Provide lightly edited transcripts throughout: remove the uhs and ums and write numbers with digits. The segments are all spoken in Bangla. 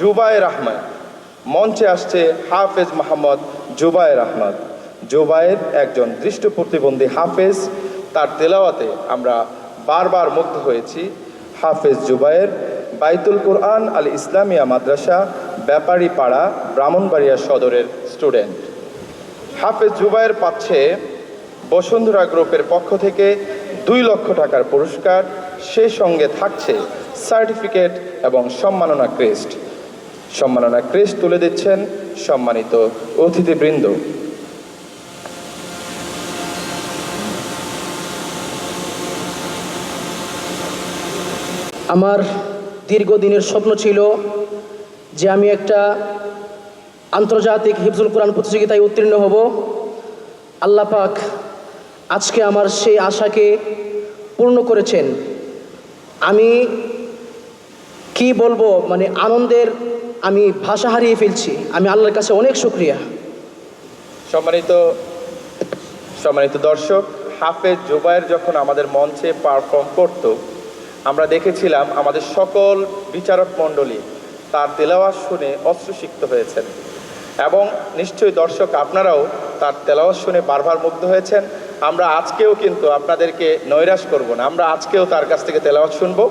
জুবায়ের আহমদ মঞ্চে আসছে হাফেজ মোহাম্মদ জুবায়ের আহমদ। জুবায়ের একজন দৃষ্টি প্রতিবন্ধী হাফেজ। তার তেলাওয়াতে আমরা বারবার মুগ্ধ হয়েছি। হাফেজ জুবায়ের বাইতুল কুরআন আল ইসলামিয়া মাদ্রাসা ব্যাপারীপাড়া ব্রাহ্মণবাড়িয়া সদরের স্টুডেন্ট। হাফেজ জুবায়ের পাচ্ছে বসুন্ধরা গ্রুপের পক্ষ থেকে 2 লক্ষ টাকার পুরস্কার, সেই সঙ্গে থাকছে সার্টিফিকেট এবং সম্মাননা ক্রেস্ট। সম্মাননা ক্রেস্ট তুলে দিচ্ছেন সম্মানিত অতিথিবৃন্দ। আমার দীর্ঘদিনের স্বপ্ন ছিল যে আমি একটা আন্তর্জাতিক হিফজুল কোরআন প্রতিযোগিতায় উত্তীর্ণ হব। আল্লাহ পাক আজকে আমার সেই আশাকে পূর্ণ করেছেন। আমি কি বলবো, আনন্দের আমি ভাষা হারিয়ে ফেলছি। আমি আল্লাহর কাছে অনেক শুকরিয়া। সম্মানিত দর্শক, হাফেজ জুবায়ের যখন আমাদের মঞ্চে পারফর্ম করত, আমরা দেখেছিলাম আমাদের সকল বিচারক মণ্ডলী তার তেলাওয়াত শুনে অশ্রুসিক্ত হয়েছেন, এবং নিশ্চয়ই দর্শক আপনারাও তার তেলাওয়াত শুনে বারবার মুগ্ধ হয়েছেন। আমরা আজকেও কিন্তু আপনাদেরকে নৈরাশ করব না, আমরা আজকেও তার কাছ থেকে তেলাওয়াত শুনবো।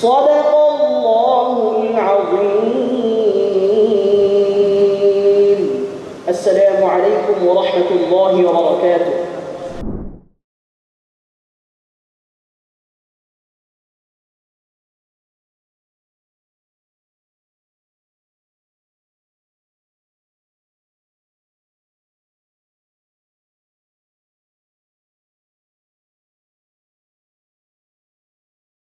صدق الله العظيم. السلام عليكم ورحمة الله وبركاته.